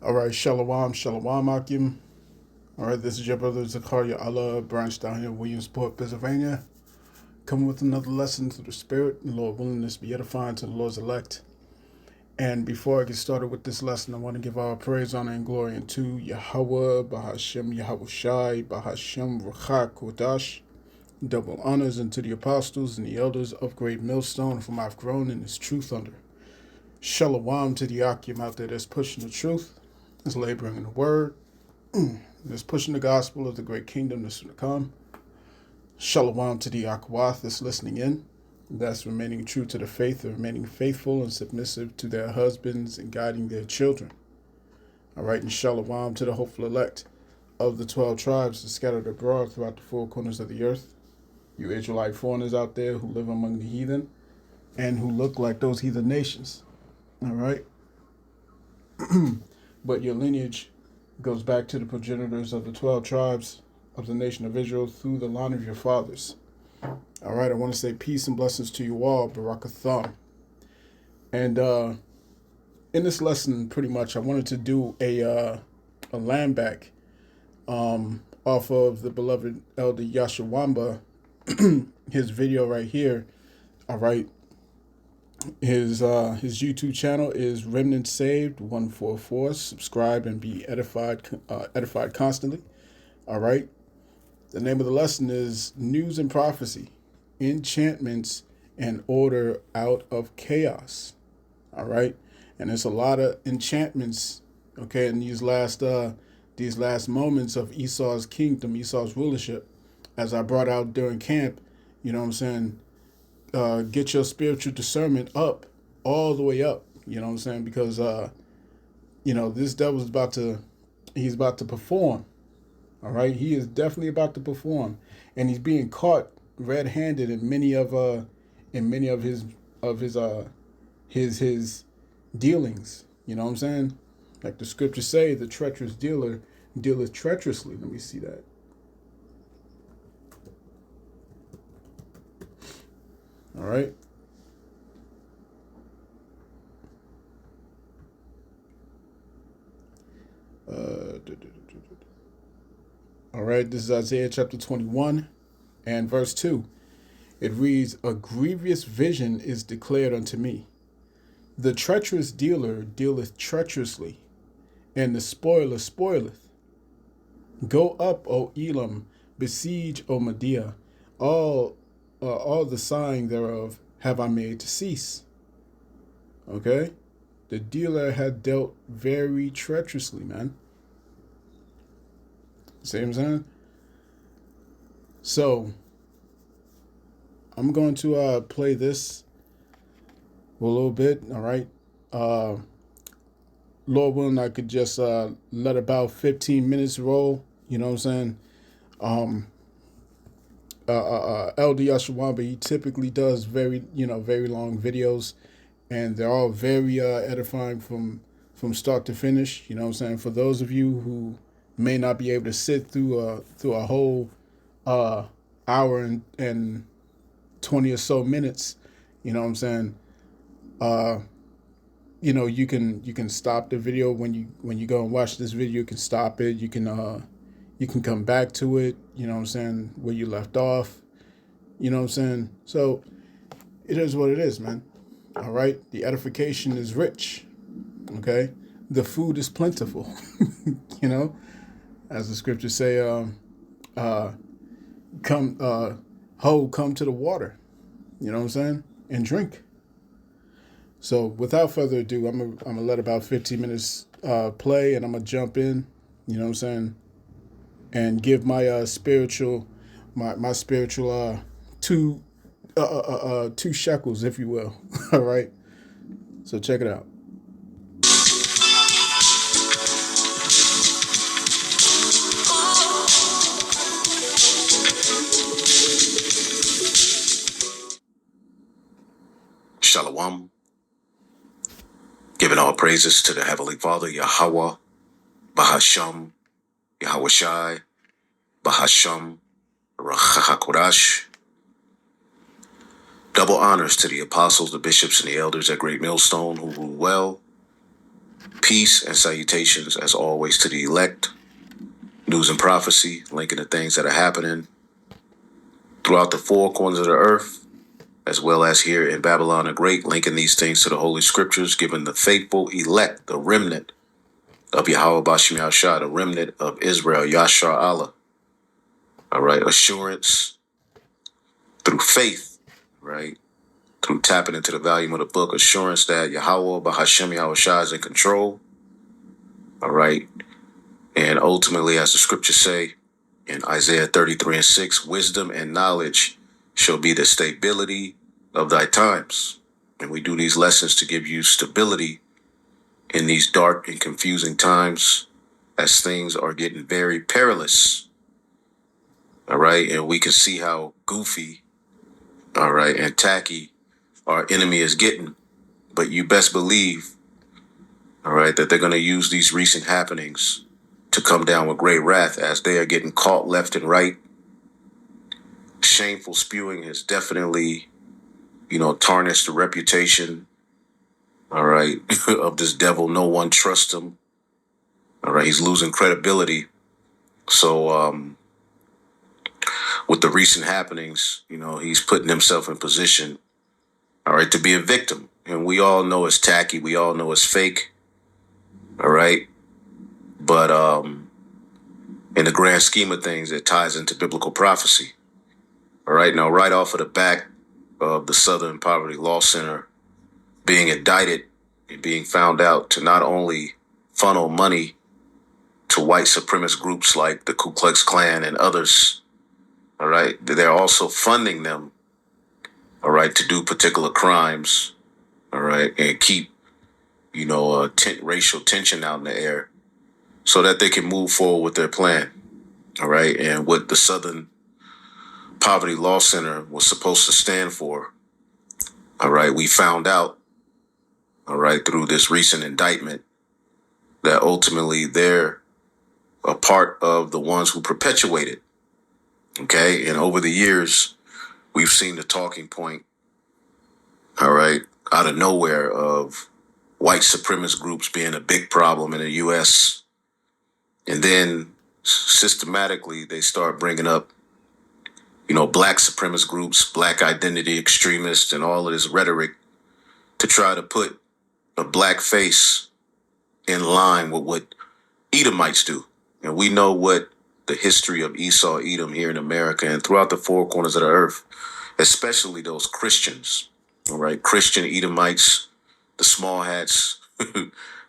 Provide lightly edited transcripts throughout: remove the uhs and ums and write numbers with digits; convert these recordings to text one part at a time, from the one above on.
All right, Shalom, Shalom, Akim. All right, this is your brother Zakaria Allah, branch down here in Williamsport, Pennsylvania. Coming with another lesson through the Spirit, and Lord willing, this be edifying to the Lord's elect. And before I get started with this lesson, I want to give all praise, honor, and glory unto Yahweh, Bahashem, Yahweh Shai, Bahashem, Ruchak, Kodash. Double honors unto the apostles and the elders of Great Millstone, whom I've grown in this truth under. Shalom to the Akim out there that's pushing the truth, that's laboring in the word, that's pushing the gospel of the great kingdom that's to come. Shalom to the Akwath that's listening in, that's remaining true to the faith, and remaining faithful and submissive to their husbands and guiding their children. All right, and shalom to the hopeful elect of the 12 tribes that scattered abroad throughout the four corners of the earth. You Israelite foreigners out there who live among the heathen and who look like those heathen nations. All right. But your lineage goes back to the progenitors of the 12 tribes of the nation of Israel through the line of your fathers. All right. I want to say peace and blessings to you all. Barakatham. And in this lesson, pretty much, I wanted to do a land back off of the beloved Elder Yashawamba, his video right here. All right. His YouTube channel is Remnant Saved 144. Subscribe and be edified constantly. All right. The name of the lesson is News and Prophecy, Enchantments and Order Out of Chaos. All right. And there's a lot of enchantments, okay, in these last moments of Esau's kingdom, Esau's rulership, as I brought out during camp. You know what I'm saying? Get your spiritual discernment up, all the way up. You know what I'm saying? Because, this devil's he's about to perform. All right. He is definitely about to perform, and he's being caught red-handed in many of his dealings. You know what I'm saying? Like the scriptures say, the treacherous dealer dealeth treacherously. Let me see that. All right. All right. This is Isaiah chapter 21 and verse 2. It reads, "A grievous vision is declared unto me. The treacherous dealer dealeth treacherously, and the spoiler spoileth. Go up, O Elam, besiege, O Medea. All the sighing thereof have I made to cease." Okay? The dealer had dealt very treacherously, man. See what I'm saying? So, I'm going to play this a little bit, all right? Lord willing, I could just let about 15 minutes roll, you know what I'm saying? Elder Yashawamba, he typically does very long videos, and they're all very edifying from start to finish. You know what I'm saying? For those of you who may not be able to sit through a whole hour and 20 or so minutes, you know what I'm saying? You can stop the video when you go and watch this video. You can stop it. You can come back to it, you know what I'm saying, where you left off, you know what I'm saying? So it is what it is, man. All right. The edification is rich. Okay. The food is plentiful, as the scriptures say, come to the water, you know what I'm saying? And drink. So without further ado, I'm gonna let about 15 minutes play, and I'm gonna jump in, you know what I'm saying, and give my spiritual two shekels, if you will. All right. So check it out. Shalom. Giving all praises to the Heavenly Father, Yahweh, Bahasham, Yahweh Shai, Bahasham, Rachakodash. Double honors to the apostles, the bishops, and the elders at Great Millstone who rule well. peace and salutations, as always, to the elect. News and prophecy, linking the things that are happening throughout the four corners of the earth, as well as here in Babylon the Great, linking these things to the Holy Scriptures, giving the faithful elect, the remnant of Yahweh Bashim Yahshua, the remnant of Israel, Yashar Allah. All right, assurance through faith, right? Through tapping into the volume of the book, assurance that Yahweh Bahashem Yahushua is in control. All right. And ultimately, as the scriptures say in Isaiah 33:6, wisdom and knowledge shall be the stability of thy times. And we do these lessons to give you stability in these dark and confusing times as things are getting very perilous. All right. And we can see how goofy, all right, and tacky our enemy is getting. But you best believe, all right, that they're going to use these recent happenings to come down with great wrath as they are getting caught left and right. Shameful spewing has definitely, tarnished the reputation, all right, of this devil. No one trusts him. All right, he's losing credibility. So, with the recent happenings, he's putting himself in position, all right, to be a victim. And we all know it's tacky. We all know it's fake. All right. But in the grand scheme of things, it ties into biblical prophecy. All right. Now, right off of the back of the Southern Poverty Law Center being indicted and being found out to not only funnel money to white supremacist groups like the Ku Klux Klan and others, all right, they're also funding them, all right, to do particular crimes, all right, and keep, racial tension out in the air so that they can move forward with their plan, all right, and what the Southern Poverty Law Center was supposed to stand for, all right, we found out, all right, through this recent indictment that ultimately they're a part of the ones who perpetuate it, okay, and over the years, we've seen the talking point, all right, out of nowhere of white supremacist groups being a big problem in the U.S., and then systematically they start bringing up, black supremacist groups, black identity extremists, and all of this rhetoric to try to put a black face in line with what Edomites do. And we know what the history of Esau, Edom here in America and throughout the four corners of the earth, especially those Christians, all right, Christian Edomites, the small hats,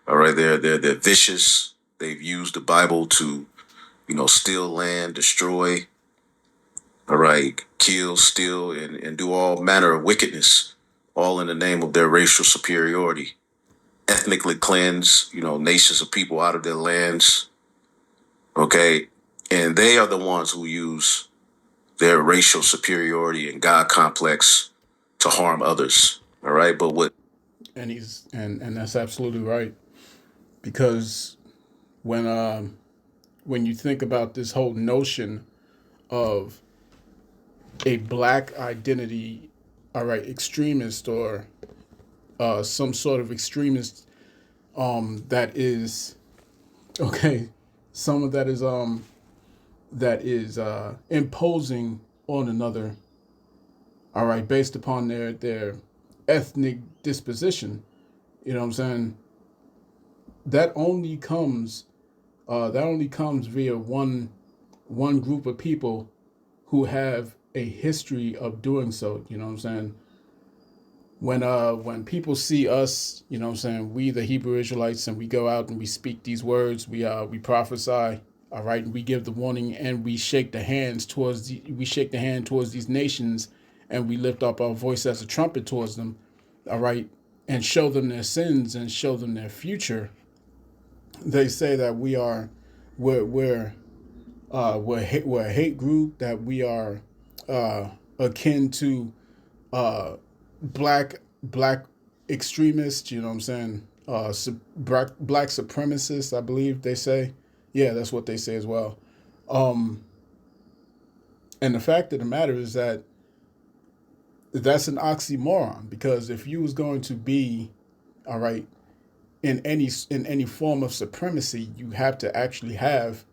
all right, they're vicious. They've used the Bible to, steal land, destroy, all right, kill, steal, and do all manner of wickedness, all in the name of their racial superiority. Ethnically cleanse, nations of people out of their lands, okay? And they are the ones who use their racial superiority and God complex to harm others, all right? But what... And that's absolutely right, because when you think about this whole notion of a black identity, all right, extremist or some sort of extremist that is okay, some of that is imposing on another, all right, based upon their ethnic disposition. You know what I'm saying? That only comes via one group of people who have a history of doing so. You know what I'm saying? When people see us, you know what I'm saying, we the Hebrew Israelites, and we go out and we speak these words, we prophesy, all right, and we give the warning, and we shake the hand towards these nations, and we lift up our voice as a trumpet towards them, all right, and show them their sins and show them their future. They say that we're a hate group, that we are akin to black extremists. You know what I'm saying? Black supremacists, I believe they say. Yeah, that's what they say as well. And the fact of the matter is that that's an oxymoron, because if you was going to be, all right, in any form of supremacy, you have to actually have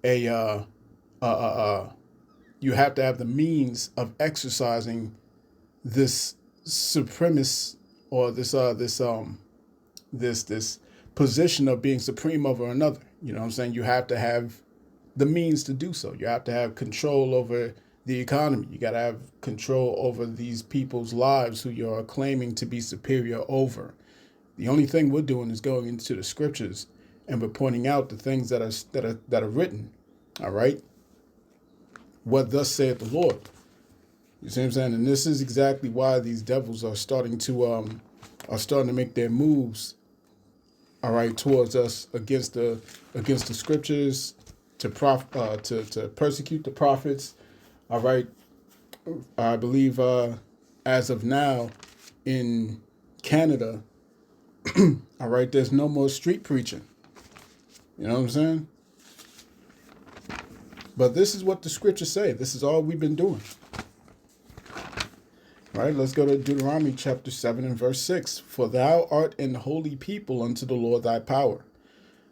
a you have to have the means of exercising this supremacist, or this position of being supreme over another. You know what I'm saying? You have to have the means to do so. You have to have control over the economy. You got to have control over these people's lives who you're claiming to be superior over. The only thing we're doing is going into the scriptures and we're pointing out the things that are written. All right. What thus saith the Lord. You see what I'm saying? And this is exactly why these devils are starting to make their moves. All right, towards us against the scriptures, to persecute the prophets. All right, I believe as of now in Canada, all right, there's no more street preaching. You know what I'm saying? But this is what the scriptures say. This is all we've been doing. All right, let's go to Deuteronomy chapter 7 and verse 6. For thou art an holy people unto the Lord thy power.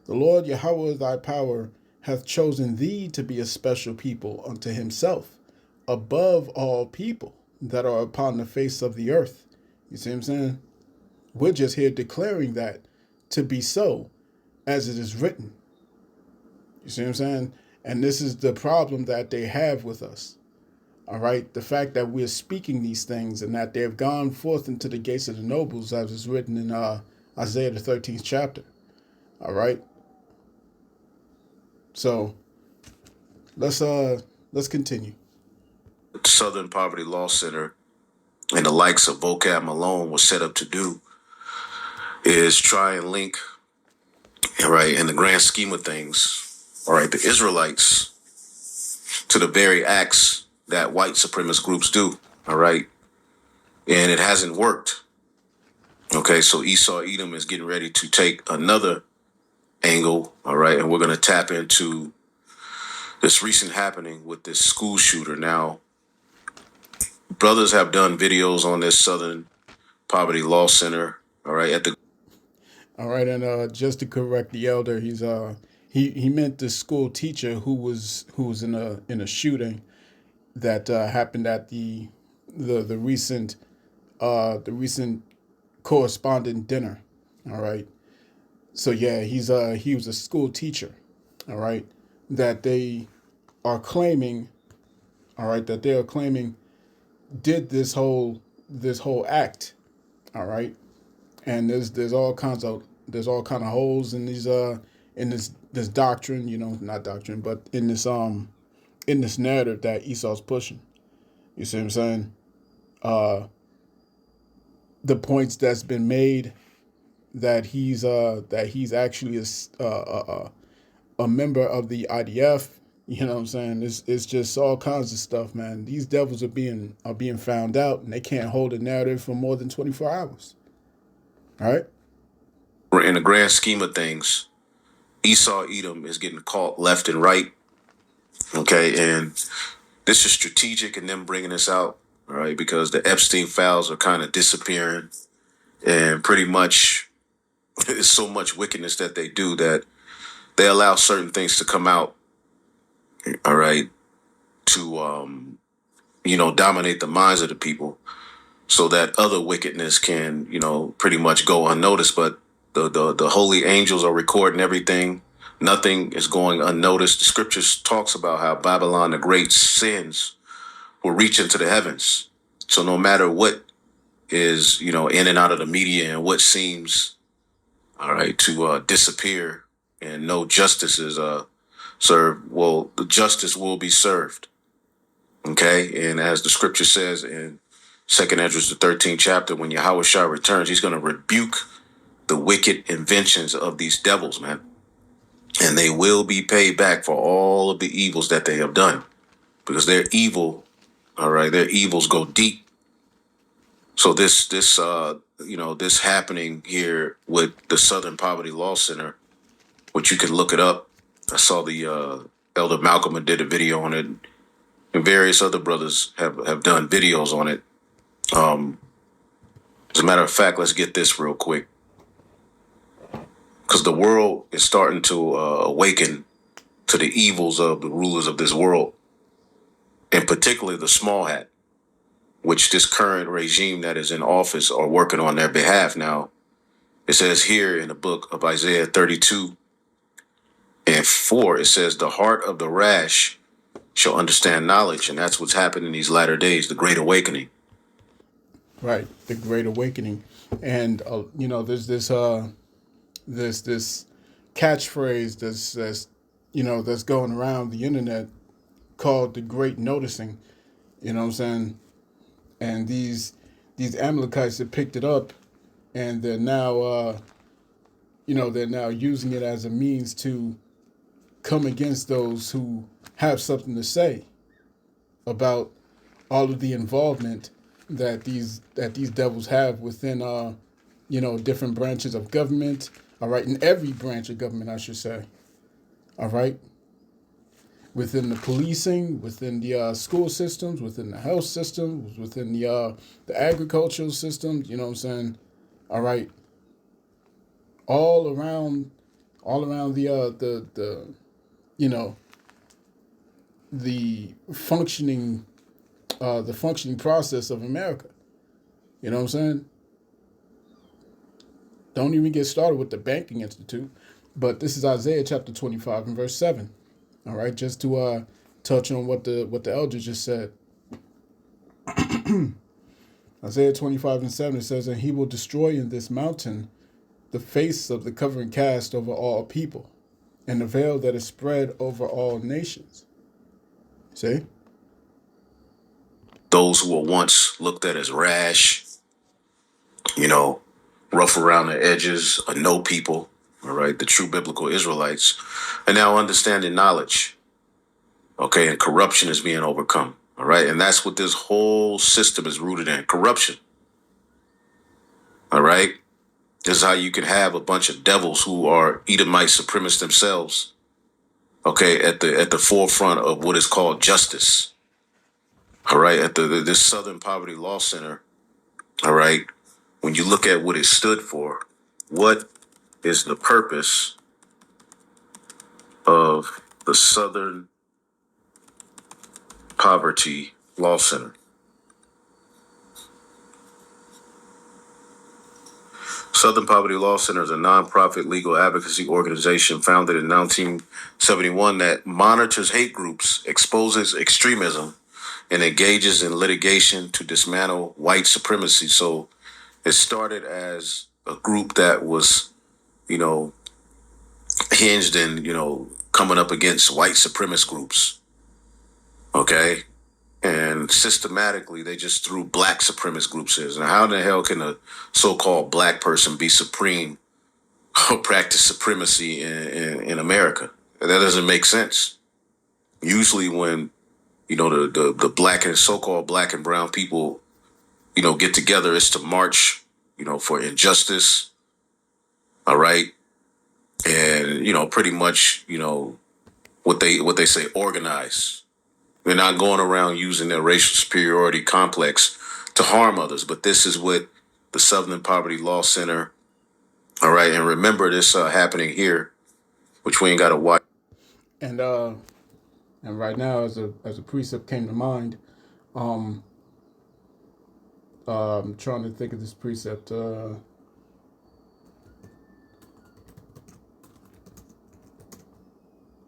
The Lord Yahweh thy power hath chosen thee to be a special people unto himself, above all people that are upon the face of the earth. You see what I'm saying? We're just here declaring that to be so, as it is written. You see what I'm saying? And this is the problem that they have with us. All right. The fact that we're speaking these things and that they've gone forth into the gates of the nobles, as is written in Isaiah the 13th chapter. All right. So let's continue. Southern Poverty Law Center and the likes of Vocab Malone was set up to do is try and link, all right, in the grand scheme of things, all right, the Israelites to the very acts that white supremacist groups do, all right? And it hasn't worked. Okay, so Esau Edom is getting ready to take another angle, all right? And we're going to tap into this recent happening with this school shooter. Now, brothers have done videos on this Southern Poverty Law Center, all right, All right, and just to correct the elder, he meant the school teacher who was in a shooting that happened at the recent correspondent dinner. All right. So yeah, he was a school teacher. All right. That they are claiming, all right, that they are claiming did this whole act. All right. And there's all kinds of holes in these in this doctrine, not doctrine, but in this narrative that Esau's pushing. You see what I'm saying? The points that's been made that he's actually a member of the IDF. You know what I'm saying? It's just all kinds of stuff, man. These devils are being found out, and they can't hold a narrative for more than 24 hours. All right. in the grand scheme of things, Esau Edom is getting caught left and right. Okay, and this is strategic in them bringing this out, all right, because the Epstein files are kind of disappearing, and pretty much it's so much wickedness that they do that they allow certain things to come out, all right, to dominate the minds of the people, so that other wickedness can pretty much go unnoticed. But the holy angels are recording everything. Nothing is going unnoticed. The scriptures talks about how Babylon the Great sins will reach into the heavens. So no matter what is in and out of the media and what seems all right to disappear and no justice is served, well, the justice will be served. Okay, and as the scripture says in 2nd Ezra the 13th chapter, when Yahweh Shah returns, he's going to rebuke the wicked inventions of these devils, man. And they will be paid back for all of the evils that they have done, because their evil, all right, their evils go deep. So this happening here with the Southern Poverty Law Center, which you can look it up. I saw the Elder Malcolm did a video on it, and various other brothers have done videos on it. As a matter of fact, let's get this real quick. because the world is starting to awaken to the evils of the rulers of this world, and particularly the small hat, which this current regime that is in office are working on their behalf now. It says here in the book of Isaiah 32:4, it says, the heart of the rash shall understand knowledge. And that's what's happening in these latter days, the great awakening. Right, the Great Awakening, and there's this catchphrase that's going around the internet called the Great Noticing. You know what I'm saying? And these Amalekites have picked it up, and they're now using it as a means to come against those who have something to say about all of the involvement that these devils have within different branches of government. All right, in every branch of government, I should say. All right, within the policing, within the school systems, within the health systems, within the agricultural systems. You know what I'm saying? All right, all around, the you know the functioning process of America. You know what I'm saying? Don't even get started with the banking institute. But this is Isaiah chapter 25 and verse 7. All right, just to touch on what the elder just said. Isaiah 25 and 7, it says, and he will destroy in this mountain the face of the covering cast over all people, and the veil that is spread over all nations. See? Those who were once looked at as rash, you know, rough around the edges, a no people, all right, the true biblical Israelites, are now understanding knowledge, okay, and corruption is being overcome, all right, and that's what this whole system is rooted in, corruption, all right. This is how you can have a bunch of devils who are Edomite supremacists themselves, okay, at the forefront of what is called justice, all right, at this Southern Poverty Law Center, all right. When you look at what it stood for, what is the purpose of the Southern Poverty Law Center? Southern Poverty Law Center is a nonprofit legal advocacy organization founded in 1971 that monitors hate groups, exposes extremism, and engages in litigation to dismantle white supremacy. So it started as a group that was, you know, hinged in, coming up against white supremacist groups. Okay. And systematically, they just threw black supremacist groups in. And how the hell can a so-called black person be supreme or practice supremacy in America? That doesn't make sense. Usually when, the black and so-called black and brown people, get together, it's to march, for injustice. All right. And, pretty much, what they say, organize. They're not going around using their racial superiority complex to harm others. But this is what the Southern Poverty Law Center. All right. And remember this happening here, which we ain't got to watch. And right now, as a precept came to mind, um, I'm trying to think of this precept.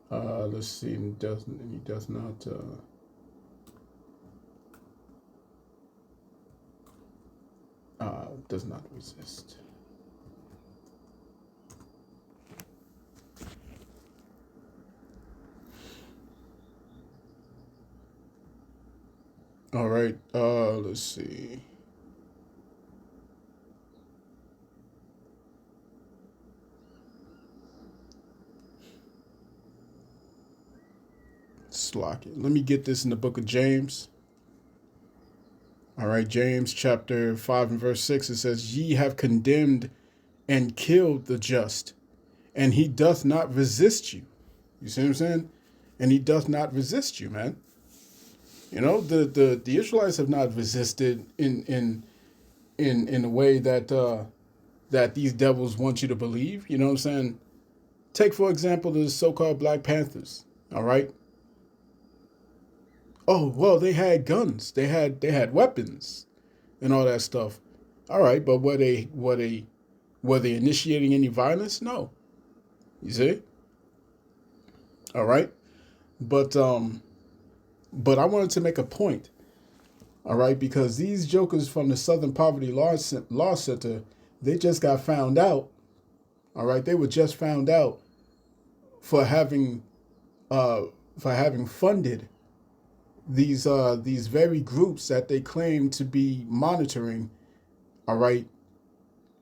Let's see. He does not. Does not resist. All right. Let's see. Slock it. Let me get this in the book of James. All right, James chapter 5 and verse 6, it says, ye have condemned and killed the just, and he doth not resist you. You see what I'm saying? And he doth not resist you, man. The Israelites have not resisted in a way that that these devils want you to believe. You know what I'm saying? Take, for example, the so-called Black Panthers. All right. Oh, well, they had guns. They had weapons and all that stuff. All right, but were they initiating any violence? No. You see? All right. But I wanted to make a point. All right, because these jokers from the Southern Poverty Law Center, they just got found out. All right, they were just found out for having funded these very groups that they claim to be monitoring. All right,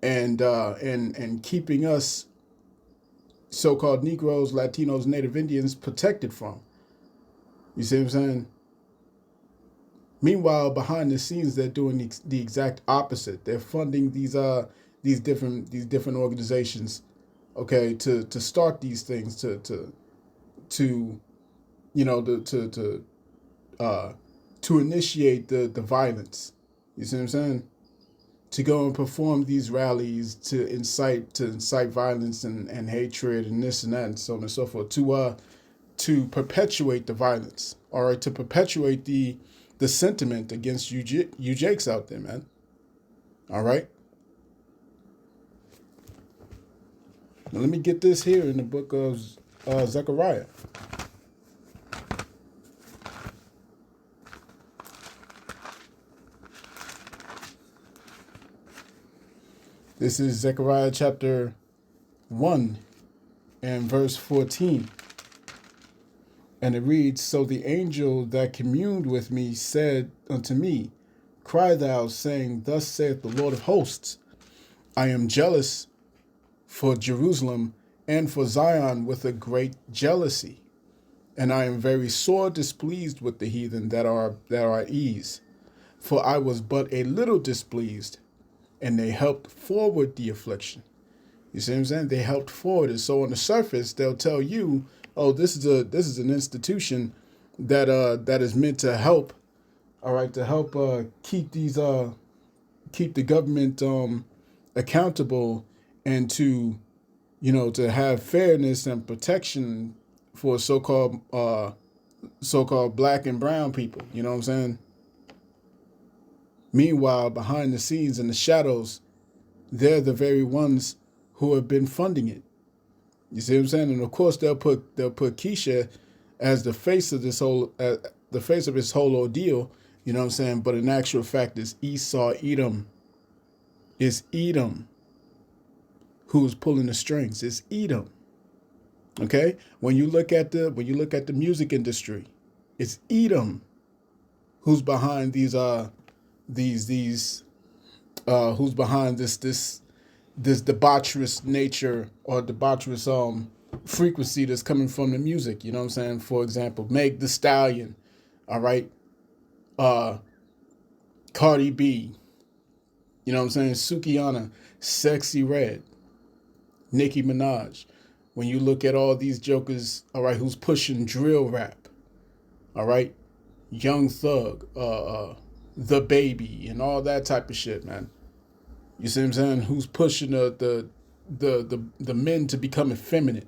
and keeping us so-called Negroes, Latinos, Native Indians protected from. You see what I'm saying? Meanwhile, behind the scenes, they're doing the exact opposite. They're funding these different organizations, okay, to start these things, to you know to initiate the violence. You see what I'm saying? To go and perform these rallies to incite violence and hatred and this and that and so on and so forth, to perpetuate the violence, all right, to perpetuate the sentiment against you Jakes out there, man. All right. Now let me get this here in the book of Zechariah. This is Zechariah chapter 1 and verse 14. And it reads, So the angel that communed with me said unto me, Cry thou, saying, Thus saith the Lord of hosts, I am jealous for Jerusalem and for Zion with a great jealousy, and I am very sore displeased with the heathen that are at ease. For I was but a little displeased, and they helped forward the affliction. You see what I'm saying? They helped forward it. So on the surface, they'll tell you, oh, this is an institution that is meant to help, all right, to help keep the government accountable, and to to have fairness and protection for so-called black and brown people. You know what I'm saying? Meanwhile, behind the scenes in the shadows, they're the very ones who have been funding it. You see what I'm saying? And of course, they'll put Keisha as the face of this whole ordeal. You know what I'm saying? But in actual fact, it's Esau, Edom. It's Edom who's pulling the strings. It's Edom. Okay? When you look at the music industry, it's Edom who's behind who's behind this debaucherous nature or debaucherous frequency that's coming from the music. You know what I'm saying? For example, Meg Thee Stallion, all right, Cardi B, you know what I'm saying? Sukihana, Sexy Red, Nicki Minaj. When you look at all these jokers, all right, who's pushing drill rap, all right, Young Thug, The Baby, and all that type of shit, man. You see what I'm saying? Who's pushing the men to become effeminate?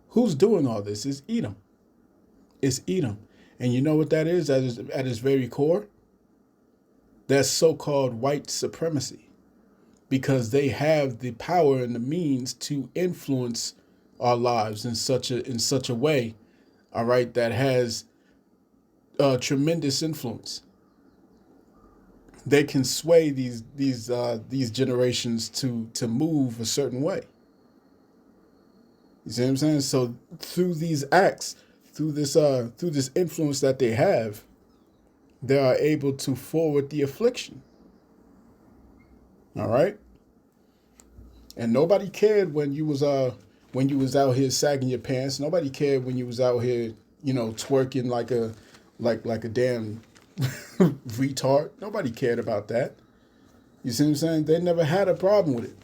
Who's doing all this? It's Edom. It's Edom. And you know what that is at its very core? That's so-called white supremacy. Because they have the power and the means to influence our lives in such a way, all right, that has tremendous influence. They can sway these generations to move a certain way. You see what I'm saying? So through these acts, through this influence that they have, they are able to forward the affliction. All right? And nobody cared when you was out here sagging your pants. Nobody cared when you was out here, twerking like a damn retard. Nobody cared about that. You see what I'm saying? They never had a problem with it.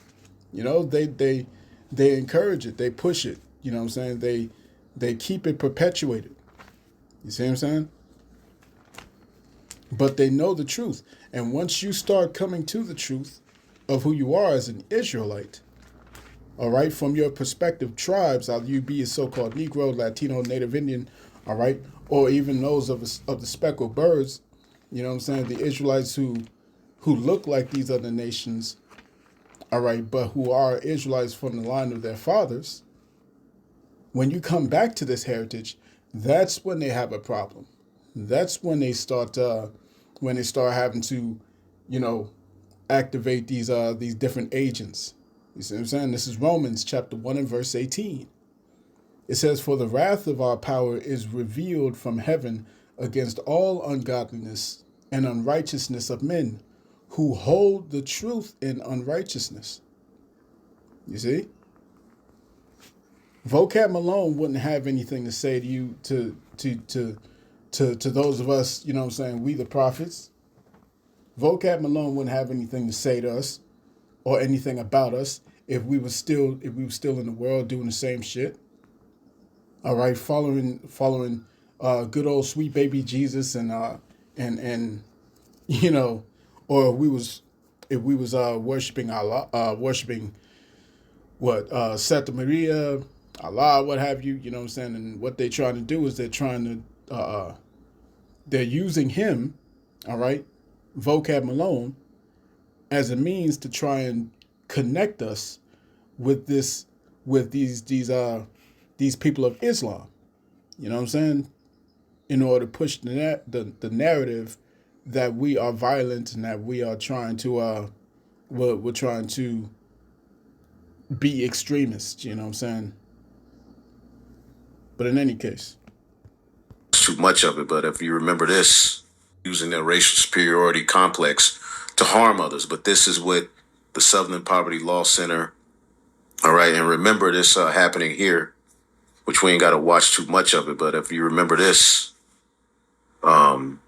They encourage it. They push it. You know what I'm saying? They keep it perpetuated. You see what I'm saying? But they know the truth. And once you start coming to the truth, of who you are as an Israelite. All right, from your prospective tribes, either you be a so-called Negro, Latino, Native Indian, all right, or even those of the speckled birds, you know what I'm saying, the Israelites who look like these other nations, all right, but who are Israelites from the line of their fathers. When you come back to this heritage, that's when they have a problem. That's when they start having to, you know, activate these different agents. You see what I'm saying? This is Romans chapter 1 and verse 18. It says, "For the wrath of our power is revealed from heaven against all ungodliness and unrighteousness of men who hold the truth in unrighteousness." You see? Vocab Malone wouldn't have anything to say to you to those of us, you know what I'm saying, we the prophets. Vocab Malone wouldn't have anything to say to us or anything about us if we were still in the world doing the same shit. All right, following good old sweet baby Jesus and you know, or if we was worshiping Allah, worshiping Santa Maria, Allah, what have you, you know what I'm saying? And what they're trying to do is they're using him, all right, Vocab Malone, as a means to try and connect us with these people of Islam. You know what I'm saying? In order to push the narrative that we are violent and that we are trying to we're trying to be extremists. You know what I'm saying? But in any case, too much of it. But if you remember this, using their racial superiority complex to harm others. But this is what the Southern Poverty Law Center. All right, and remember this happening here, which we ain't got to watch too much of it. But if you remember this, here,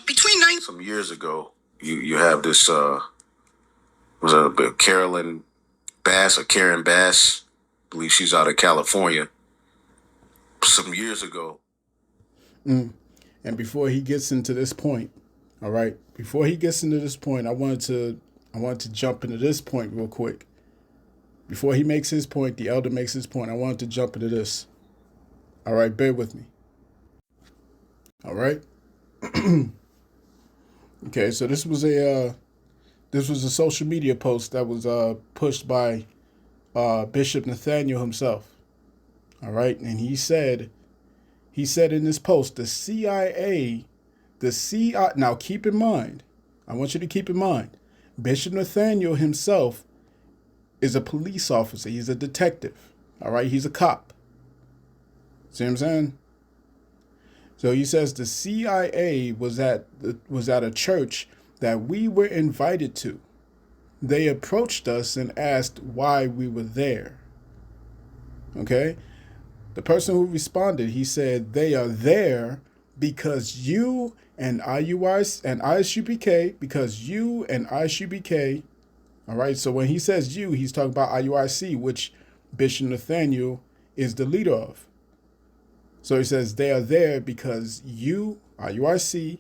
between some years ago, you have this was a Carolyn Bass or Karen Bass, I believe she's out of California. Some years ago. And before he gets into this point, all right, before he gets into this point, I wanted to jump into this point real quick. Before he makes his point, the elder makes his point, I wanted to jump into this. All right, bear with me. All right. Okay, so this was a social media post that was pushed by Bishop Nathaniel himself. All right, and he said in this post, the CIA, now keep in mind, I want you to keep in mind, Bishop Nathaniel himself is a police officer. He's a detective. All right, he's a cop. See what I'm saying? So he says the CIA was at a church that we were invited to. They approached us and asked why we were there. Okay? The person who responded, he said, they are there because you and ISUBK, all right, so when he says you, he's talking about IUIC, which Bishop Nathaniel is the leader of. So he says they are there because you, IUIC,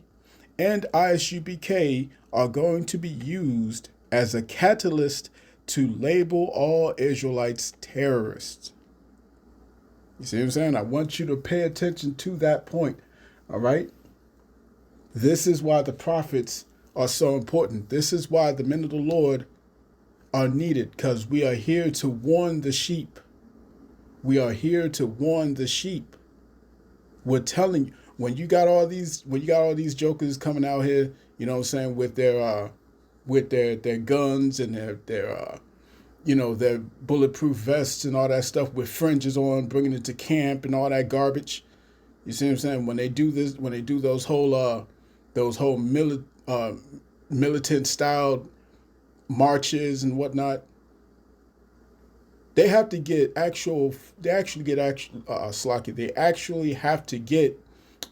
and ISUBK are going to be used as a catalyst to label all Israelites terrorists. You see what I'm saying? I want you to pay attention to that point, all right? This is why the prophets are so important. This is why the men of the Lord are needed, because we are here to warn the sheep. We are here to warn the sheep. We're telling you, when you got all these jokers coming out here, you know what I'm saying, with their guns and their their bulletproof vests and all that stuff with fringes on, bringing it to camp and all that garbage. You see what I'm saying? When they do this, when they do those whole militant style marches and whatnot, they have to get they actually have to get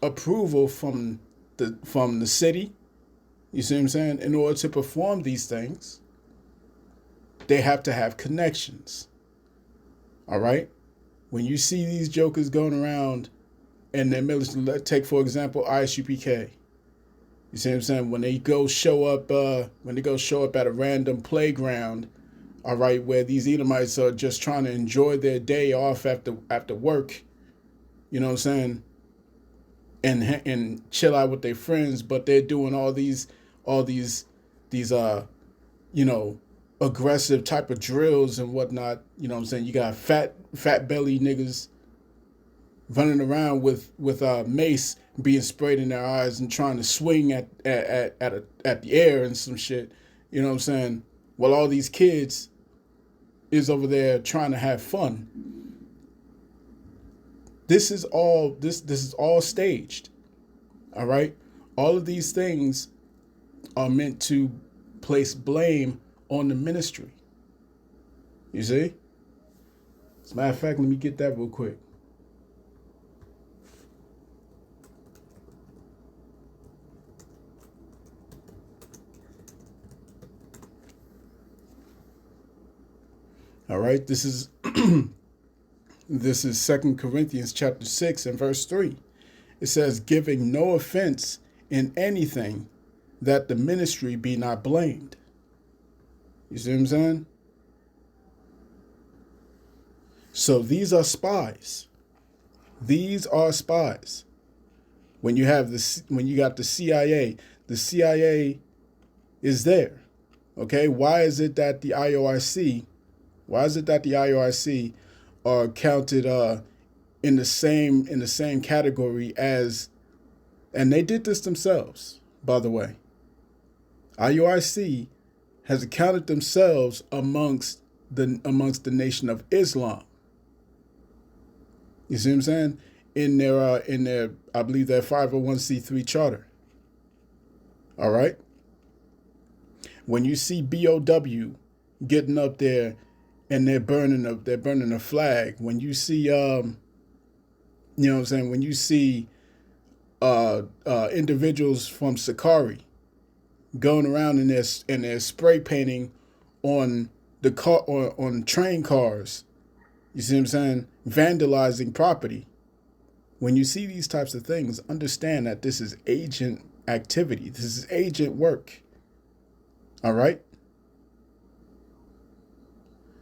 approval from the city. You see what I'm saying? In order to perform these things, they have to have connections. All right? When you see these jokers going around and their military, take for example ISUPK. You see what I'm saying? When they go show up at a random playground, all right, where these Edomites are just trying to enjoy their day off after work, you know what I'm saying, and chill out with their friends, but they're doing all these you know, aggressive type of drills and whatnot. You know what I'm saying? You got fat belly niggas running around with mace being sprayed in their eyes and trying to swing at the air and some shit. You know what I'm saying? While all these kids is over there trying to have fun. This is all staged. All right? All of these things are meant to place blame on the ministry. You see? As a matter of fact, let me get that real quick. All right, this is this is 2 Corinthians chapter 6 and verse 3. It says, giving no offense in anything, that the ministry be not blamed. You see what I'm saying? So these are spies. These are spies. When you got the CIA is there. Okay? Why is it that the IOIC are counted in the same category as, and they did this themselves, by the way. IUIC has accounted themselves amongst the nation of Islam. You see what I'm saying? In their I believe their 501c3 charter. All right. When you see BOW getting up there and they're burning a flag, when you see you know what I'm saying, when you see individuals from Sakari going around in their spray painting on the car or on train cars, you see what I'm saying, vandalizing property. When you see these types of things, understand that this is agent activity. This is agent work. All right.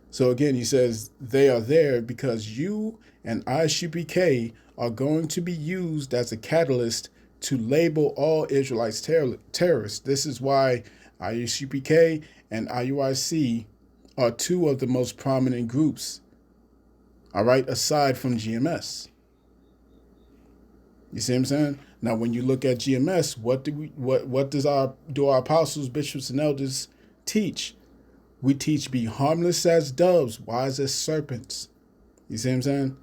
So again, he says they are there because you and ISUPK are going to be used as a catalyst to label all Israelites terrorists. This is why ISUPK and IUIC are two of the most prominent groups. All right, aside from GMS. You see what I'm saying? Now, when you look at GMS, what do our apostles, bishops, and elders teach? We teach be harmless as doves, wise as serpents. You see what I'm saying?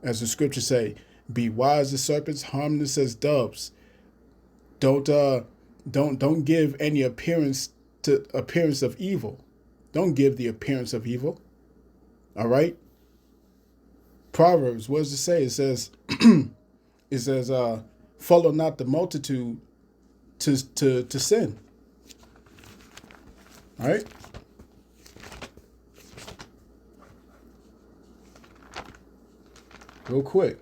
As the scriptures say, be wise as serpents, harmless as doves. Don't give any appearance of evil. Don't give the appearance of evil. All right? Proverbs, what does it say? It says, follow not the multitude to sin. All right? Real quick.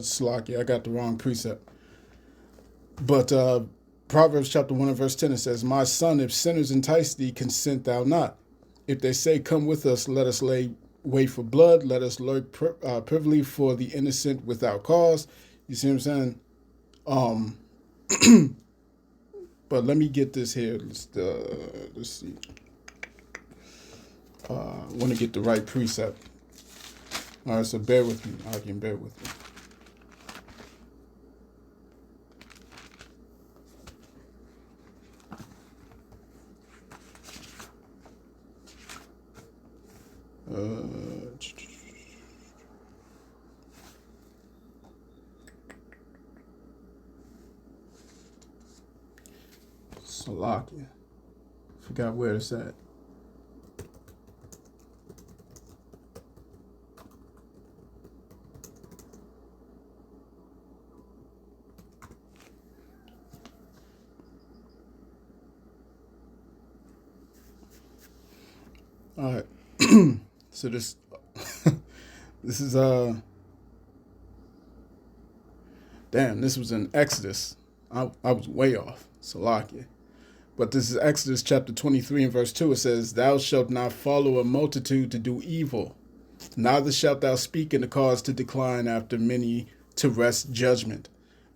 Slocky, I got the wrong precept. But Proverbs chapter 1 and verse 10, it says, my son, if sinners entice thee, consent thou not. If they say, come with us, let us lay wait for blood, let us lurk privily for the innocent without cause. You see what I'm saying? But let me get this here. Let's see. I want to get the right precept. All right, so bear with me. I can bear with me. Slovakia. Forgot where it's at. All right. So this this is damn, this was in Exodus. I was way off. Salakia. But this is Exodus chapter 23 and verse 2. It says, "Thou shalt not follow a multitude to do evil, neither shalt thou speak in the cause to decline after many to wrest judgment."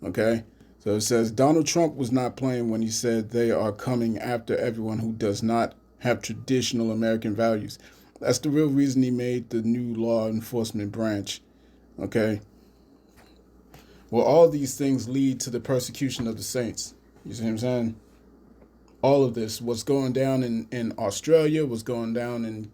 Okay? So it says Donald Trump was not playing when he said they are coming after everyone who does not have traditional American values. That's the real reason he made the new law enforcement branch. Okay? Well, all these things lead to the persecution of the saints. You see what I'm saying? All of this, what's going down in Australia, what's going down in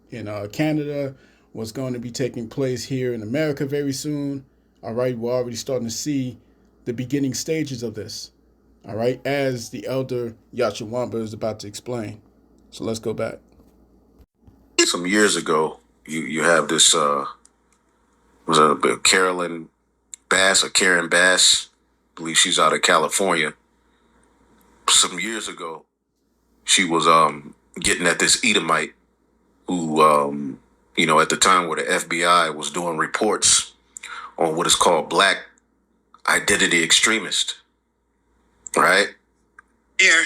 Canada, what's going to be taking place here in America very soon. All right, we're already starting to see the beginning stages of this. All right, as the elder Yachawamba is about to explain. So let's go back. Some years ago, you have this was a Carolyn Bass or Karen Bass, I believe she's out of California. Some years ago, she was getting at this Edomite who at the time where the FBI was doing reports on what is called black identity extremist, right? Here.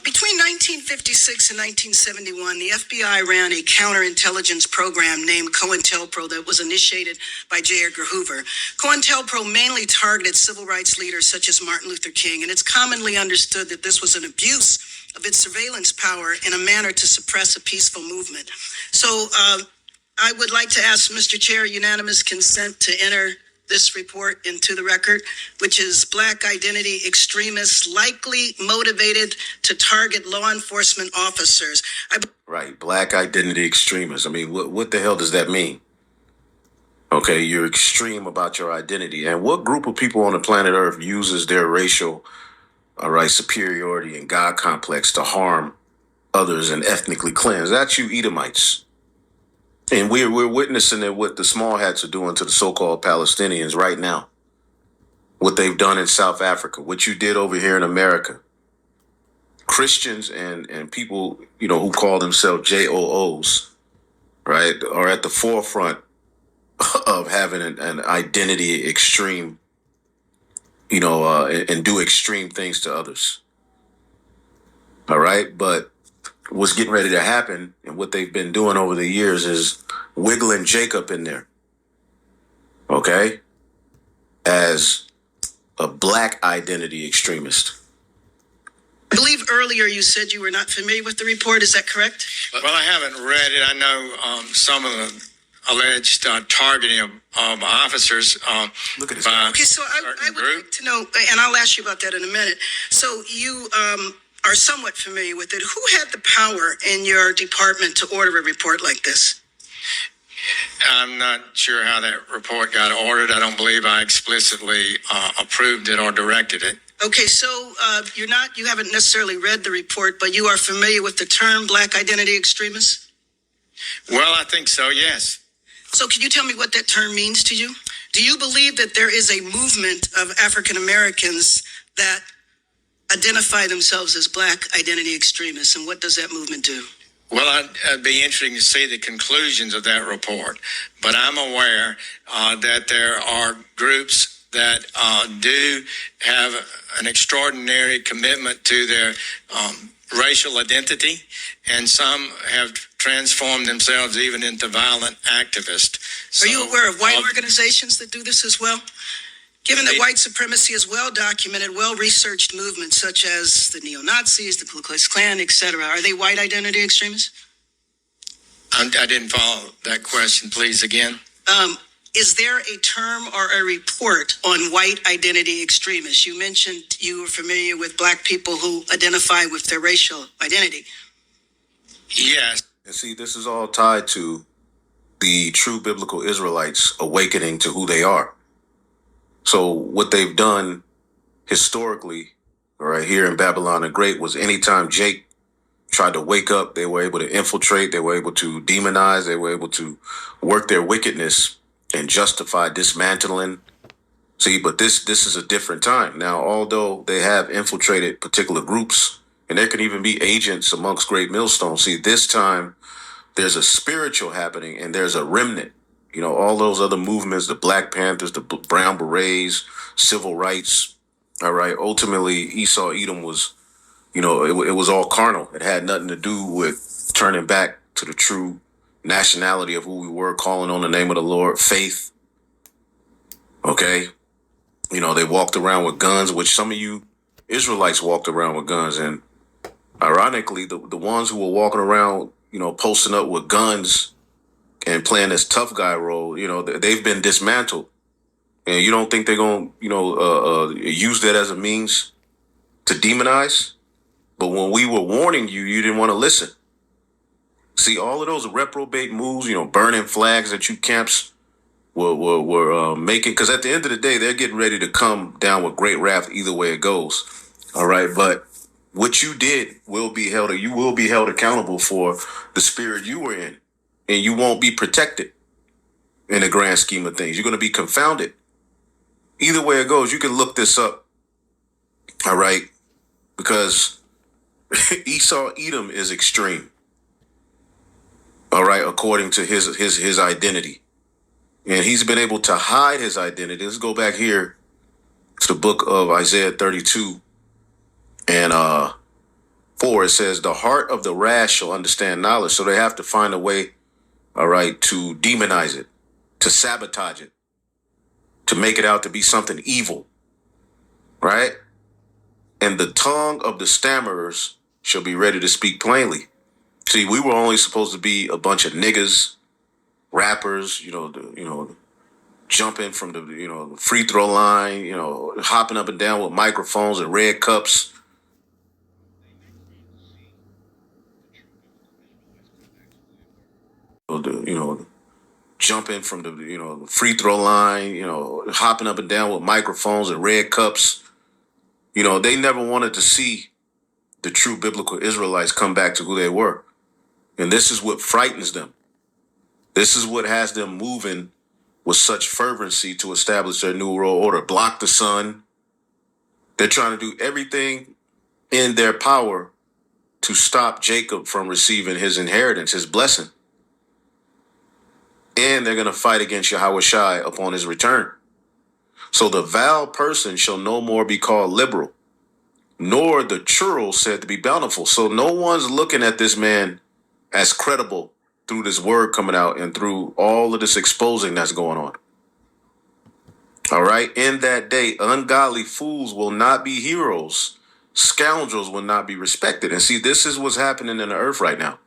Between 1956 and 1971, the FBI ran a counterintelligence program named COINTELPRO that was initiated by J. Edgar Hoover. COINTELPRO mainly targeted civil rights leaders such as Martin Luther King, and it's commonly understood that this was an abuse of its surveillance power in a manner to suppress a peaceful movement. So I would like to ask Mr. Chair unanimous consent to enter this report into the record, which is black identity extremists likely motivated to target law enforcement officers. Right, black identity extremists. I mean, what the hell does that mean? Okay, you're extreme about your identity. And what group of people on the planet Earth uses their racial, superiority and God complex to harm others and ethnically cleanse? That's you Edomites. And we're witnessing it what the small hats are doing to the so-called Palestinians right now. What they've done in South Africa, what you did over here in America. Christians and people, who call themselves JOOs, right, are at the forefront of having an identity extreme, and do extreme things to others. All right. But what's getting ready to happen and what they've been doing over the years is wiggling Jacob in there. Okay. As a black identity extremist. I believe earlier you said you were not familiar with the report. Is that correct? Well, I haven't read it. I know some of the alleged targeting of officers Look at this. Okay, so I would like to know, and I'll ask you about that in a minute. So you are somewhat familiar with it. Who had the power in your department to order a report like this? I'm not sure how that report got ordered. I don't believe I explicitly approved it or directed it. Okay, so you haven't necessarily read the report, but you are familiar with the term black identity extremist? Well, I think so, yes. So can you tell me what that term means to you? Do you believe that there is a movement of African Americans that identify themselves as black identity extremists, and what does that movement do? Well, it'd be interesting to see the conclusions of that report, but I'm aware that there are groups that do have an extraordinary commitment to their racial identity, and some have transformed themselves even into violent activists. Are you aware of white organizations that do this as well? Given that white supremacy is well-documented, well-researched movements such as the neo-Nazis, the Ku Klux Klan, etc., are they white identity extremists? I didn't follow that question. Please, again. Is there a term or a report on white identity extremists? You mentioned you were familiar with black people who identify with their racial identity. Yes. And see, this is all tied to the true biblical Israelites awakening to who they are. So what they've done historically, right here in Babylon the Great, was anytime Jake tried to wake up, they were able to infiltrate, they were able to demonize, they were able to work their wickedness and justify dismantling. See, but this is a different time. Now, although they have infiltrated particular groups, and there can even be agents amongst Great Millstone, see, this time there's a spiritual happening and there's a remnant. You know, all those other movements, the Black Panthers, the Brown Berets, civil rights. All right. Ultimately, Esau Edom was, you know, it was all carnal. It had nothing to do with turning back to the true nationality of who we were, calling on the name of the Lord, faith. Okay. You know, they walked around with guns, which some of you Israelites walked around with guns. And ironically, the ones who were walking around, you know, posting up with guns and playing this tough guy role, you know, they've been dismantled. And you don't think they're going to, you know, use that as a means to demonize? But when we were warning you, you didn't want to listen. See, all of those reprobate moves, you know, burning flags at you camps were making, because at the end of the day, they're getting ready to come down with great wrath either way it goes. All right. But what you did will be held, you will be held accountable for the spirit you were in, and you won't be protected in the grand scheme of things. You're going to be confounded. Either way it goes, you can look this up. All right. Because Esau Edom is extreme. All right. According to his identity. And he's been able to hide his identity. Let's go back here to the book of Isaiah 32 and 4. It says, the heart of the rash shall understand knowledge. So they have to find a way, all right, to demonize it, to sabotage it, to make it out to be something evil, right? And the tongue of the stammerers shall be ready to speak plainly. See, we were only supposed to be a bunch of niggas, rappers, jumping from the free throw line, hopping up and down with microphones and red cups. Jumping from the free throw line, hopping up and down with microphones and red cups. They never wanted to see the true biblical Israelites come back to who they were. And this is what frightens them. This is what has them moving with such fervency to establish their new world order. Block the sun. They're trying to do everything in their power to stop Jacob from receiving his inheritance, his blessing. And they're going to fight against Yahweh Shai upon his return. So the vile person shall no more be called liberal, nor the churl said to be bountiful. So no one's looking at this man as credible through this word coming out and through all of this exposing that's going on. All right. In that day, ungodly fools will not be heroes. Scoundrels will not be respected. And see, this is what's happening in the earth right now.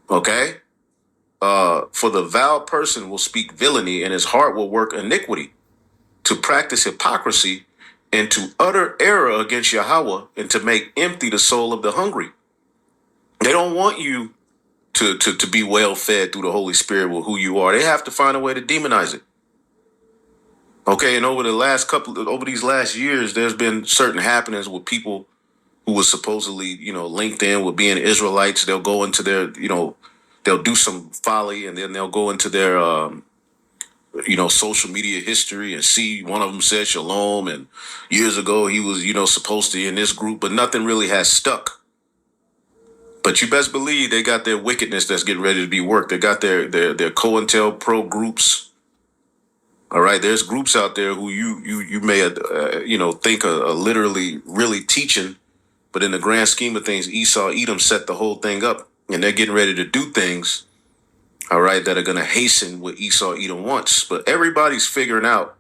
Okay. For the vile person will speak villainy, and his heart will work iniquity, to practice hypocrisy and to utter error against Yahweh, and to make empty the soul of the hungry. They don't want you to be well fed through the Holy Spirit with who you are. They have to find a way to demonize it. Okay, and over these last years, there's been certain happenings with people who were supposedly, linked in with being Israelites. They'll go into their, they'll do some folly, and then they'll go into their, social media history and see one of them said shalom, and years ago he was, supposed to be in this group, but nothing really has stuck. But you best believe they got their wickedness that's getting ready to be worked. They got their COINTELPRO groups. All right, there's groups out there who you may think are literally really teaching, but in the grand scheme of things, Esau Edom set the whole thing up, and they're getting ready to do things, all right, that are going to hasten what Esau Edom wants. But everybody's figuring out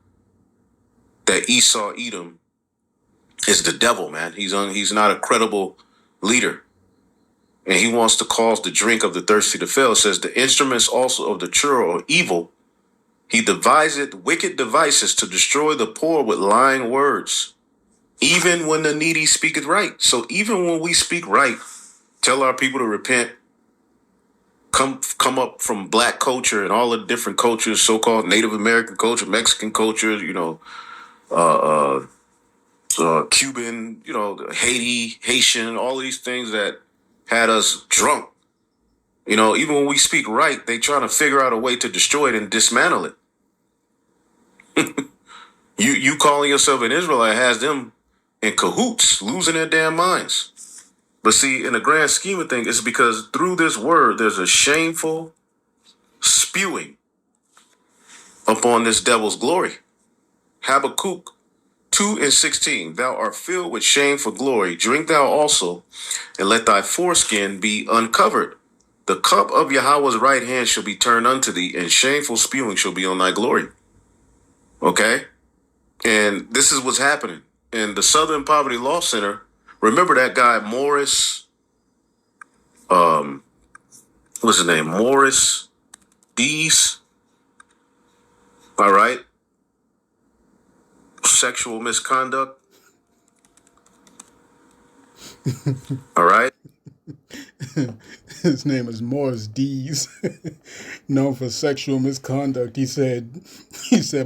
that Esau Edom is the devil, man. He's not a credible leader, and he wants to cause the drink of the thirsty to fail. It says the instruments also of the churl are evil. He deviseth wicked devices to destroy the poor with lying words, even when the needy speaketh right. So even when we speak right, tell our people to repent, come up from black culture and all the different cultures, so-called Native American culture, Mexican culture, Cuban, Haitian, all of these things that had us drunk. Even when we speak right, they trying to figure out a way to destroy it and dismantle it. You calling yourself an Israelite has them in cahoots, losing their damn minds. But see, in the grand scheme of things, it's because through this word, there's a shameful spewing upon this devil's glory. Habakkuk 2:16, thou art filled with shame for glory. Drink thou also, and let thy foreskin be uncovered. The cup of Yahweh's right hand shall be turned unto thee, and shameful spewing shall be on thy glory. Okay? And this is what's happening. In the Southern Poverty Law Center, remember that guy Morris, what's his name? Morris Dees. All right. Sexual misconduct. All right. His name is Morris Dees, known for sexual misconduct. He said,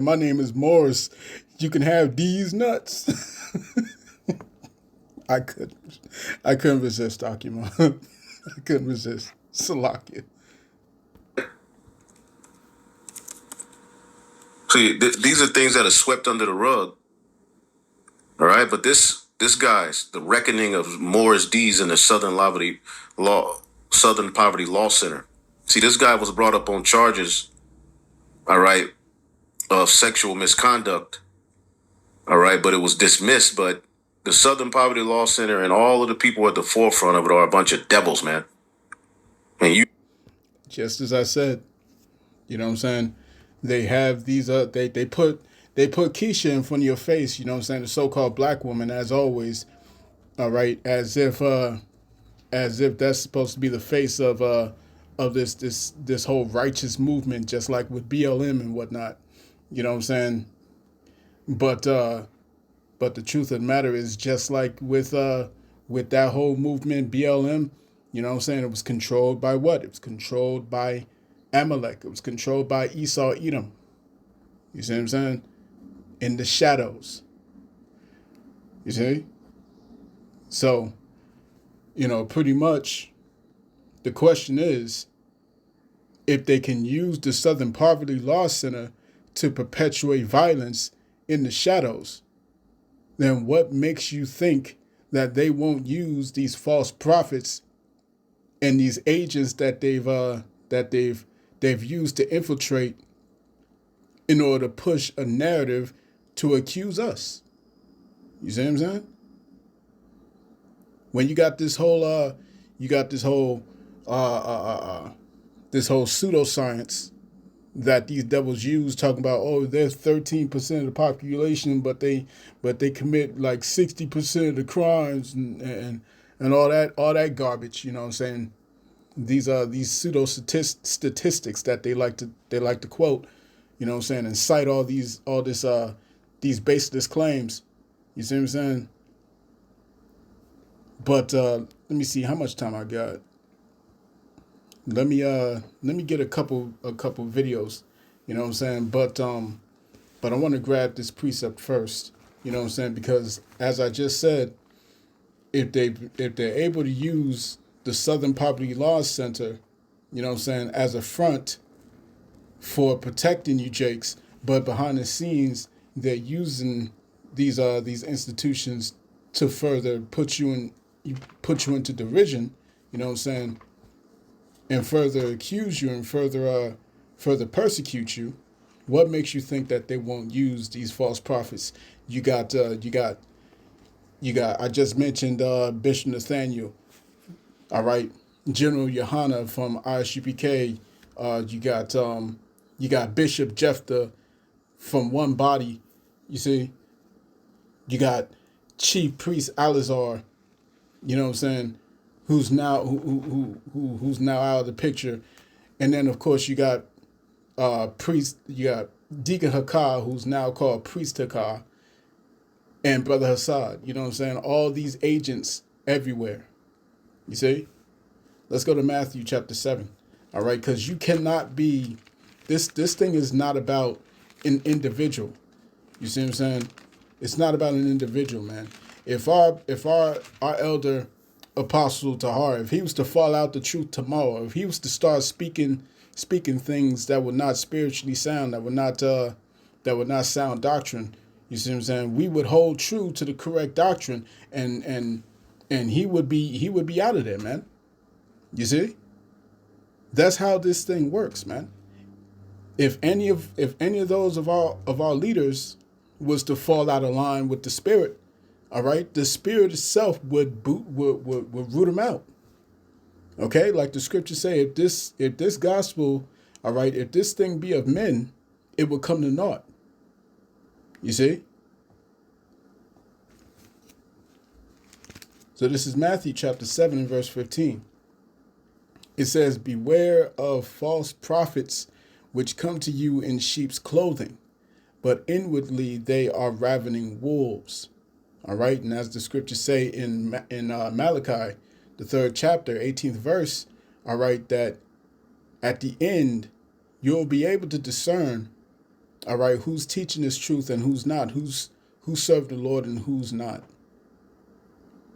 my name is Morris. You can have D's nuts. I couldn't resist, Akima. I couldn't resist. Salakia. See, these are things that are swept under the rug. All right. But this guy's the reckoning of Morris Dees in the Southern Poverty Law Center. See, this guy was brought up on charges, all right, of sexual misconduct. All right. But it was dismissed. But the Southern Poverty Law Center and all of the people at the forefront of it are a bunch of devils, man. And you, just as I said, you know what I'm saying? They have these they put Keisha in front of your face, you know what I'm saying, the so-called black woman, as always, all right, as if that's supposed to be the face of this whole righteous movement, just like with BLM and whatnot. You know what I'm saying? But the truth of the matter is, just like with that whole movement, BLM, you know what I'm saying, it was controlled by what? It was controlled by Amalek. It was controlled by Esau, Edom. You see what I'm saying? In the shadows. You see? So, you know, pretty much the question is, if they can use the Southern Poverty Law Center to perpetuate violence in the shadows, then what makes you think that they won't use these false prophets and these agents that they've used to infiltrate in order to push a narrative to accuse us? You see what I'm saying? When you got this whole pseudoscience that these devils use, talking about, oh, there's 13% of the population, but they commit like 60% of the crimes and all that garbage. You know what I'm saying? These pseudo statistics that they like to quote. You know what I'm saying, and cite these baseless claims. You see what I'm saying? But let me see how much time I got. Let me get a couple videos. You know what I'm saying? But I want to grab this precept first. You know what I'm saying? Because as I just said, if they're able to use the Southern Poverty Law Center, you know what I'm saying, as a front for protecting you jakes, but behind the scenes they're using these institutions to further put you into derision, you know what I'm saying, and further accuse you and further persecute you. What makes you think that they won't use these false prophets? You got I just mentioned Bishop Nathaniel, all right, General Yohana from ISUPK. You got Bishop Jephthah from One Body. You see, you got Chief Priest Alizar. You know what I'm saying? Who's now who's now out of the picture, and then of course you got priest. You got Deacon Hakah, who's now called Priest Hakah, and Brother Hassad. You know what I'm saying? All these agents everywhere. You see? Let's go to Matthew chapter 7. All right, because you cannot be. This thing is not about an individual. You see what I'm saying? It's not about an individual, man. If our elder Apostle Tahar, if he was to fall out the truth tomorrow, if he was to start speaking things that were not spiritually sound, that would not sound doctrine, you see what I'm saying? We would hold true to the correct doctrine and and he would be out of there, man. You see? That's how this thing works, man. If any of those of our leaders was to fall out of line with the spirit, all right, the spirit itself would root them out. Okay, like the scriptures say, if this gospel, all right, if this thing be of men, it will come to naught. You see? So this is Matthew chapter 7 and verse 15. It says, beware of false prophets which come to you in sheep's clothing, but inwardly they are ravening wolves. All right. And as the scriptures say in Malachi, the 3rd chapter, 18th verse, all right, that at the end, you'll be able to discern, all right, who's teaching this truth and who's not, who served the Lord and who's not.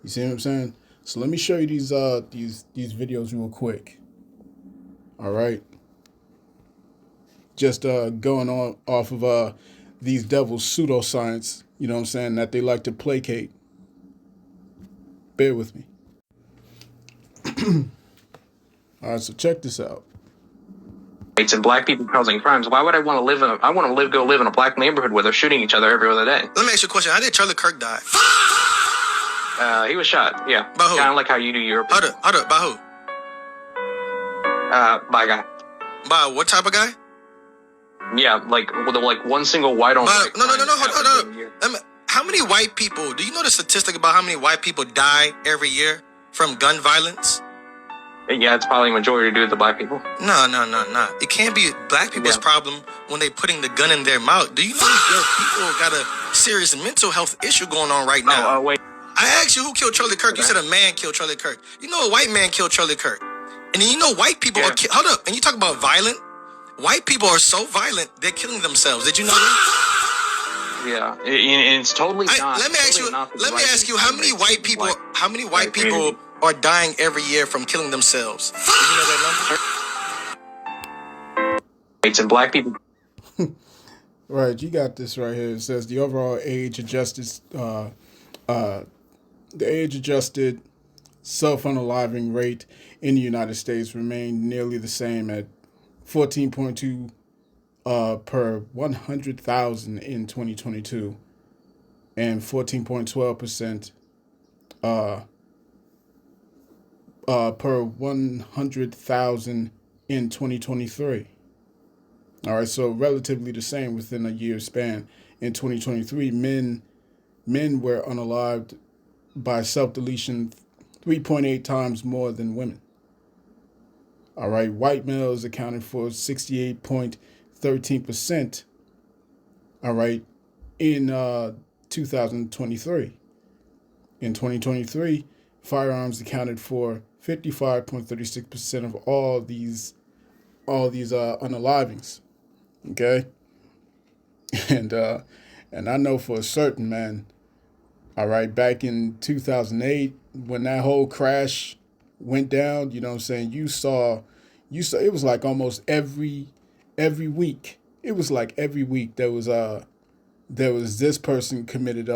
You see what I'm saying? So let me show you these videos real quick. All right. Just going on off of these devils' pseudoscience, you know what I'm saying, that they like to placate. Bear with me. All right, so check this out. And black people causing crimes. Why would I want to live go live in a black neighborhood where they're shooting each other every other day? Let me ask you a question. How did Charlie Kirk die? He was shot. Yeah. By who? Kind of like how you do your. Hold up. By who? By a guy. By what type of guy? Yeah, like with one single white on. No. Hold up. How many white people? Do you know the statistic about how many white people die every year from gun violence? Yeah, it's probably a majority due to the black people. No. It can't be black people's problem when they putting the gun in their mouth. Do you know your people got a serious mental health issue going on right now? Oh, wait. I asked you who killed Charlie Kirk. You said a man killed Charlie Kirk. You know a white man killed Charlie Kirk. And then you know white people are... Hold up. And you talk about violent? White people are so violent, they're killing themselves. Did you know that? Yeah. And it's totally not... Let me ask you, how many white people are dying every year from killing themselves? Do you know that number? It's in black people. Right, you got this right here. It says the overall age-adjusted self-unaliving rate in the United States remained nearly the same at 14.2 per 100,000 in 2022 and 14.12% per 100,000 in 2023. All right, so relatively the same within a year span. In 2023, men were unalived by self-deletion 3.8 times more than women. All right, white males accounted for 68.13%. All right, in 2023. In 2023, firearms accounted for 55.36% of all these unalivings. Okay, and I know for a certain, man. All right, back in 2008, when that whole crash went down, you know what I'm saying, you saw it was like almost every week. It was like every week there was this person committed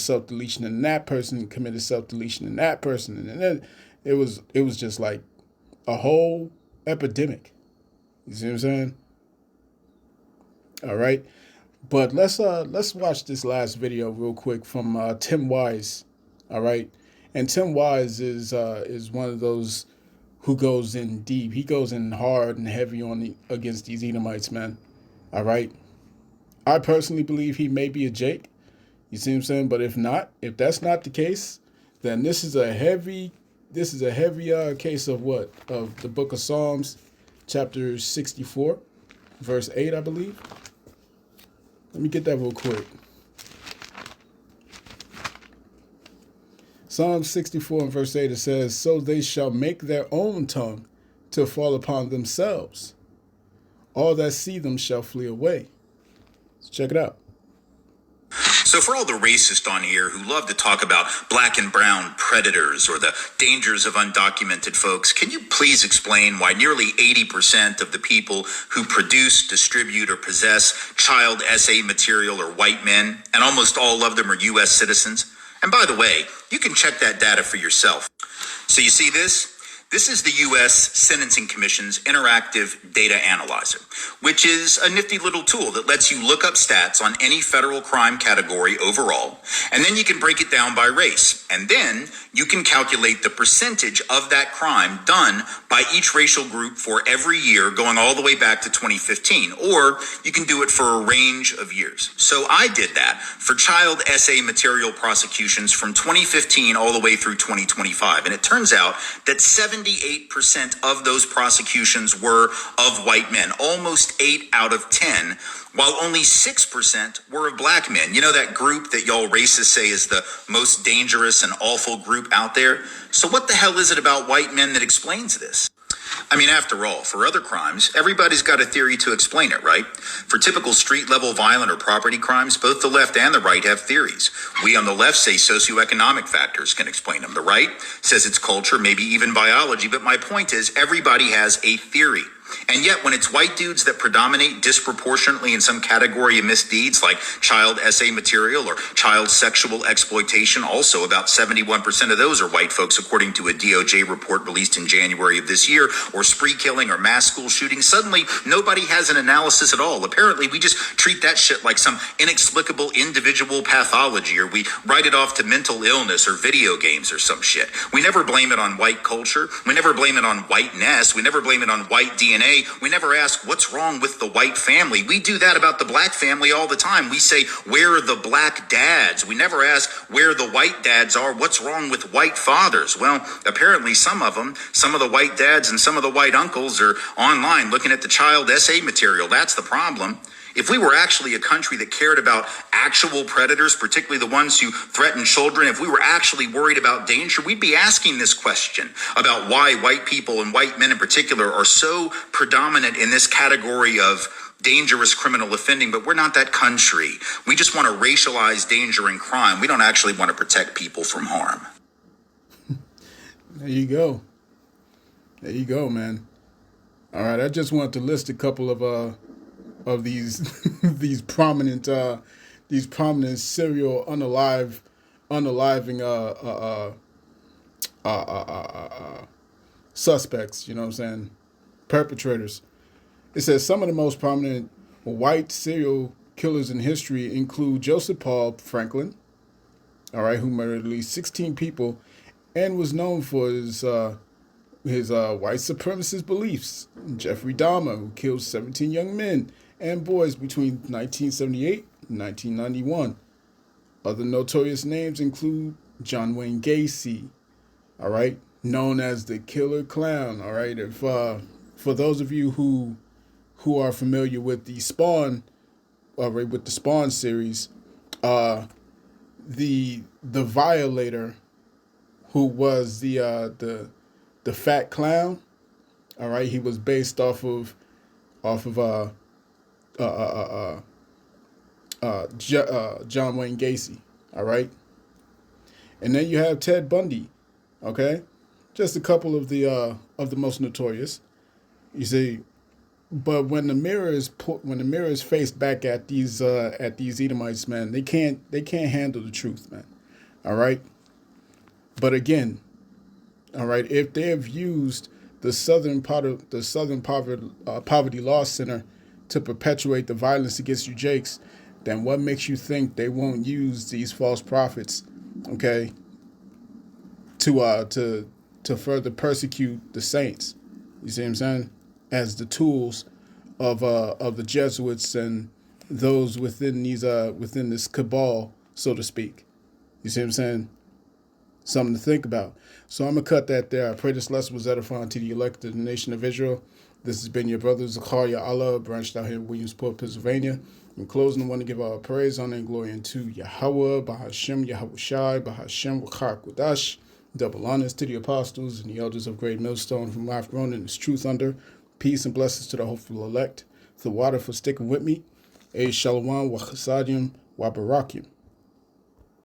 self-deletion, and that person committed self-deletion, and that person, and then it was just like a whole epidemic. You see what I'm saying? All right. But let's watch this last video real quick from Tim Wise. All right. And Tim Wise is one of those who goes in deep. He goes in hard and heavy against these Edomites, man. All right. I personally believe he may be a Jake. You see what I'm saying? But if that's not the case, then this is a heavy case of what? Of the book of Psalms, chapter 64, verse 8, I believe. Let me get that real quick. Psalm 64 and verse 8, it says, so they shall make their own tongue to fall upon themselves. All that see them shall flee away. Let's check it out. So for all the racists on here who love to talk about black and brown predators or the dangers of undocumented folks, can you please explain why nearly 80% of the people who produce, distribute, or possess child SA material are white men, and almost all of them are U.S. citizens? And by the way, you can check that data for yourself. So you see this? This is the U.S. Sentencing Commission's interactive data analyzer, which is a nifty little tool that lets you look up stats on any federal crime category overall, and then you can break it down by race. And then you can calculate the percentage of that crime done by each racial group for every year going all the way back to 2015, or you can do it for a range of years. So I did that for child SA material prosecutions from 2015 all the way through 2025. And it turns out that 78% of those prosecutions were of white men, almost 8 out of 10, while only 6% were of black men. You know, that group that y'all racists say is the most dangerous and awful group out there? So what the hell is it about white men that explains this? I mean, after all, for other crimes, everybody's got a theory to explain it, right? For typical street-level violent or property crimes, both the left and the right have theories. We on the left say socioeconomic factors can explain them. The right says it's culture, maybe even biology. But my point is, everybody has a theory. And yet, when it's white dudes that predominate disproportionately in some category of misdeeds like child SA material or child sexual exploitation, also about 71% of those are white folks, according to a DOJ report released in January of this year, or spree killing or mass school shooting, suddenly nobody has an analysis at all. Apparently, we just treat that shit like some inexplicable individual pathology, or we write it off to mental illness or video games or some shit. We never blame it on white culture. We never blame it on whiteness. We never blame it on white DNA. We never ask what's wrong with the white family. We do that about the black family all the time. We say, where are the black dads? We never ask where the white dads are. What's wrong with white fathers? Well, apparently some of them, some of the white dads and some of the white uncles are online looking at the child SA material. That's the problem. If we were actually a country that cared about actual predators, particularly the ones who threaten children, if we were actually worried about danger, we'd be asking this question about why white people and white men in particular are so predominant in this category of dangerous criminal offending. But we're not that country. We just want to racialize danger and crime. We don't actually want to protect people from harm. There you go. There you go, man. All right, I just wanted to list a couple of these these prominent serial unaliving suspects, you know what I'm saying, perpetrators. It says some of the most prominent white serial killers in history include Joseph Paul Franklin, all right, who murdered at least 16 people and was known for his white supremacist beliefs. Jeffrey Dahmer, who killed 17 young men and boys between 1978 and 1991. Other notorious names include John Wayne Gacy, all right, known as the Killer Clown, all right. If for those of you who are familiar with the Spawn, with the Spawn series, the Violator, who was the fat clown, all right, he was based off of John Wayne Gacy, all right. And then you have Ted Bundy, okay, just a couple of the most notorious. You see, but when the mirror is faced back at these Edomites, man, they can't handle the truth, man, all right. But again, all right, if they have used the Southern Poverty Law Center to perpetuate the violence against you Jakes, then what makes you think they won't use these false prophets, okay, to further persecute the saints? You see what I'm saying? As the tools of the Jesuits and those within this cabal, so to speak. You see what I'm saying? Something to think about. So I'm going to cut that there. I pray this lesson was edifying to the elect of the nation of Israel. This has been your brother Zakaria Allah, branched out here in Williamsport, Pennsylvania. In closing, I want to give our praise, honor, and glory unto Yahweh, Bahashem, Yahweh Shai, Bahashem, Wakar Kudash. Double honors to the apostles and the elders of Great Millstone from life grown in its truth under. Peace and blessings to the hopeful elect. The water for sticking with me. A Shalom, Wa Chasadim, Wa Barakim.